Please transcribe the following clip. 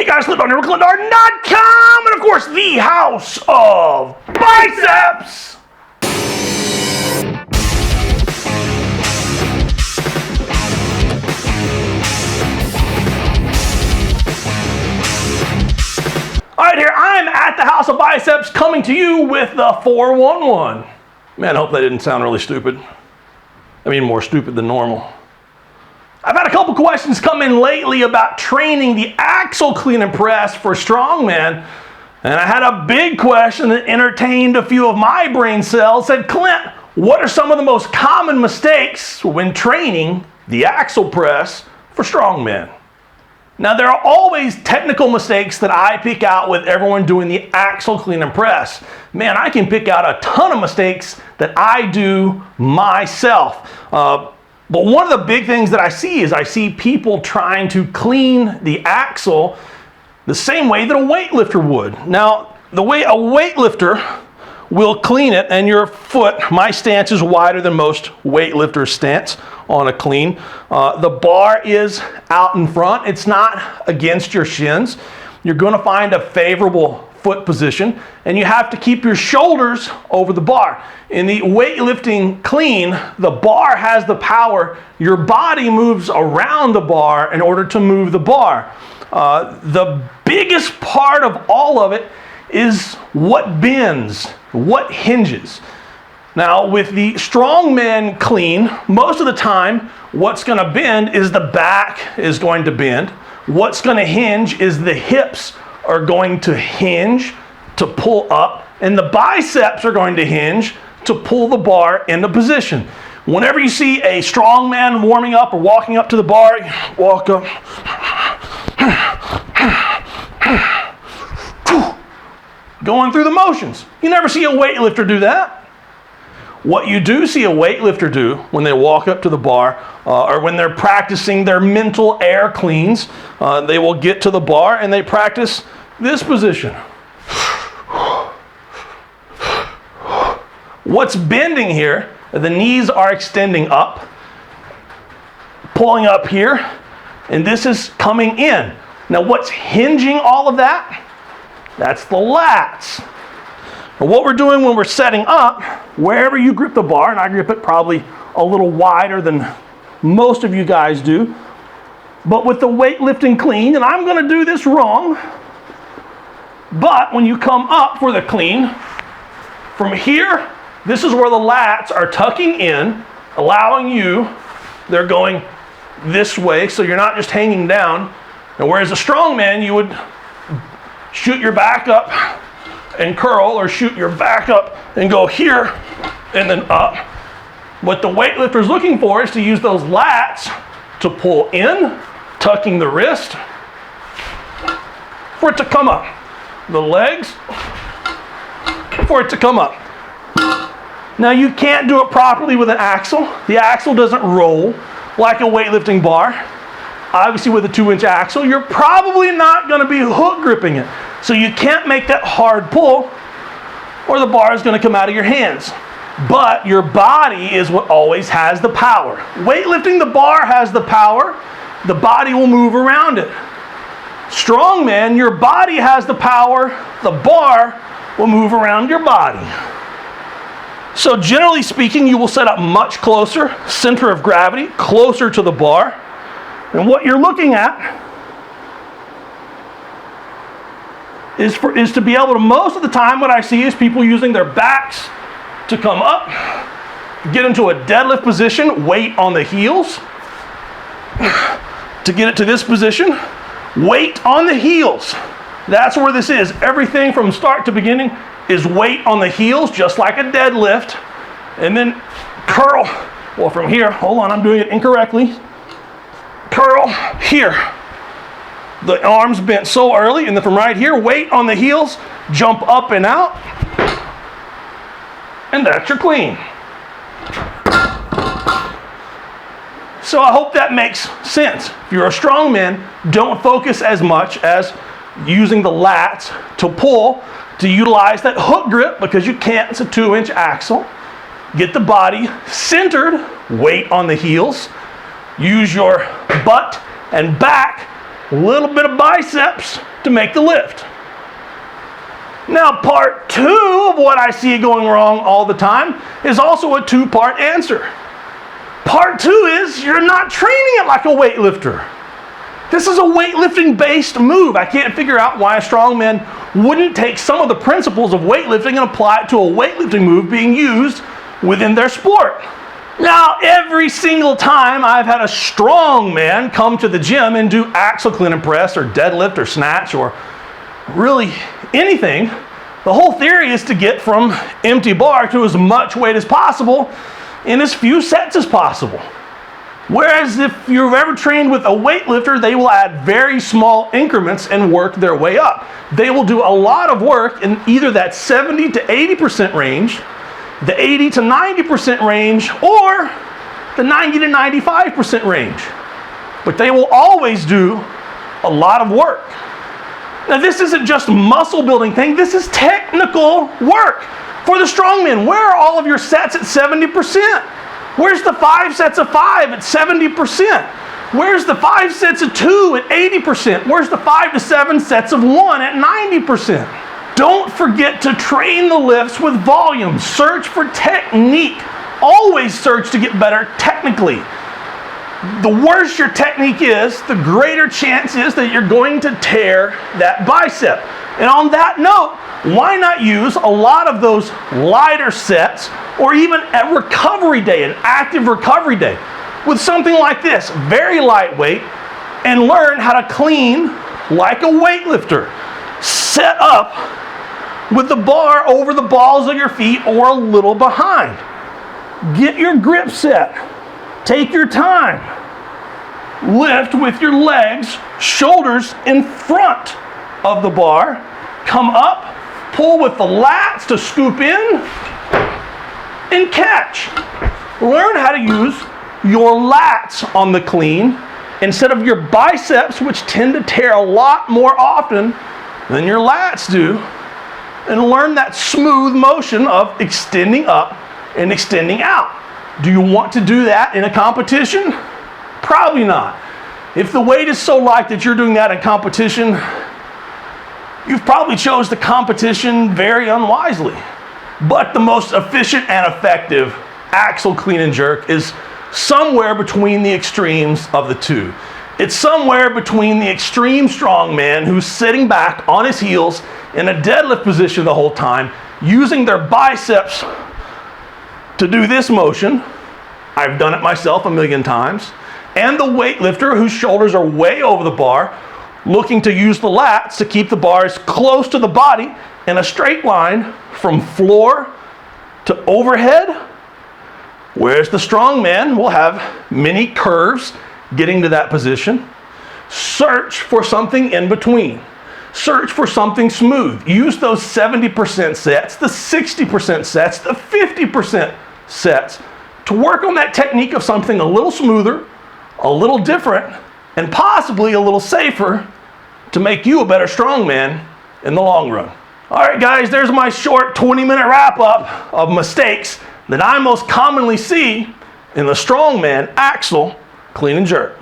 guys, slip on and of course, the house of biceps. All right, here I'm at the house of biceps coming to you with the 411. Man, I hope that didn't sound really stupid. I mean, more stupid than normal. I've had a couple questions come in lately about training the axle clean and press for strongman. And I had a big question that entertained a few of my brain cells. Said, Clint, what are some of the most common mistakes when training the axle press for strongmen? Now, there are always technical mistakes that I pick out with everyone doing the axle clean and press. Man, I can pick out a ton of mistakes that I do myself. But one of the big things that I see people trying to clean the axle the same way that a weightlifter would. Now, the way a weightlifter will clean it, and your foot, my stance is wider than most weightlifters' stance on a clean. The bar is out in front. It's not against your shins. You're going to find a favorable foot position, and you have to keep your shoulders over the bar. In the weightlifting clean, the bar has the power. Your body moves around the bar in order to move the bar. The biggest part of all of it is what bends, what hinges. Now, with the strongman clean, most of the time, what's going to bend is the back is going to bend. What's going to hinge is the hips are going to hinge to pull up, and the biceps are going to hinge to pull the bar into position. Whenever you see a strongman warming up or walking up to the bar, walk up, going through the motions. You never see a weightlifter do that. What you do see a weightlifter do when they walk up to the bar or when they're practicing their mental air cleans, they will get to the bar and they practice this position. What's bending here, the knees are extending up, pulling up here, and this is coming in. Now what's hinging all of that? That's the lats. And what we're doing when we're setting up, wherever you grip the bar, and I grip it probably a little wider than most of you guys do, but with the weightlifting clean, and I'm going to do this wrong, but when you come up for the clean, from here, this is where the lats are tucking in, allowing you, they're going this way, so you're not just hanging down. And whereas a strongman, you would shoot your back up and curl, or shoot your back up and go here and then up. What the weightlifter is looking for is to use those lats to pull in, tucking the wrist, for it to come up. The legs, for it to come up. Now you can't do it properly with an axle. The axle doesn't roll like a weightlifting bar. Obviously with a 2-inch axle, you're probably not going to be hook gripping it. So you can't make that hard pull or the bar is going to come out of your hands. But your body is what always has the power. Weightlifting, the bar has the power. The body will move around it. Strongman, your body has the power. The bar will move around your body. So generally speaking, you will set up much closer, center of gravity, closer to the bar. And what you're looking at is to be able to, most of the time what I see is people using their backs to come up, get into a deadlift position, weight on the heels, to get it to this position, weight on the heels. That's where this is. Everything from start to beginning is weight on the heels, just like a deadlift. And then curl, well from here, hold on, I'm doing it incorrectly. Curl here. The arms bent so early, and then from right here, weight on the heels, jump up and out, and that's your clean. So I hope that makes sense. If you're a strongman, don't focus as much as using the lats to pull, to utilize that hook grip, because you can't, it's a 2-inch axle. Get the body centered, weight on the heels. Use your butt and back a little bit of biceps to make the lift. Now, part 2 of what I see going wrong all the time is also a 2-part answer. Part 2 is you're not training it like a weightlifter. This is a weightlifting-based move. I can't figure out why a strongman wouldn't take some of the principles of weightlifting and apply it to a weightlifting move being used within their sport. Now, every single time I've had a strongman come to the gym and do axle clean and press or deadlift or snatch or really anything, the whole theory is to get from empty bar to as much weight as possible in as few sets as possible. Whereas if you've ever trained with a weightlifter, they will add very small increments and work their way up. They will do a lot of work in either that 70 to 80% range, the 80 to 90% range, or the 90 to 95% range. But they will always do a lot of work. Now, this isn't just a muscle building thing, this is technical work. For the strongman, where are all of your sets at 70%? Where's the 5 sets of 5 at 70%? Where's the 5 sets of 2 at 80%? Where's the 5 to 7 sets of 1 at 90%? Don't forget to train the lifts with volume. Search for technique. Always search to get better technically. The worse your technique is, the greater chance is that you're going to tear that bicep. And on that note, why not use a lot of those lighter sets or even a recovery day, an active recovery day, with something like this, very lightweight, and learn how to clean like a weightlifter. Set up with the bar over the balls of your feet or a little behind. Get your grip set. Take your time. Lift with your legs, shoulders in front of the bar. Come up, pull with the lats to scoop in, and catch. Learn how to use your lats on the clean instead of your biceps, which tend to tear a lot more often than your lats do, and learn that smooth motion of extending up and extending out. Do you want to do that in a competition? Probably not. If the weight is so light that you're doing that in competition, you've probably chose the competition very unwisely. But the most efficient and effective axle clean and jerk is somewhere between the extremes of the two. It's somewhere between the extreme strongman who's sitting back on his heels in a deadlift position the whole time, using their biceps to do this motion. I've done it myself a million times. And the weightlifter whose shoulders are way over the bar, looking to use the lats to keep the bars close to the body in a straight line from floor to overhead. Whereas the strongman will have many curves getting to that position. Search for something in between. Search for something smooth. Use those 70% sets, the 60% sets, the 50% sets to work on that technique of something a little smoother, a little different, and possibly a little safer to make you a better strongman in the long run. All right, guys, there's my short 20-minute wrap-up of mistakes that I most commonly see in the strongman axle clean and jerk.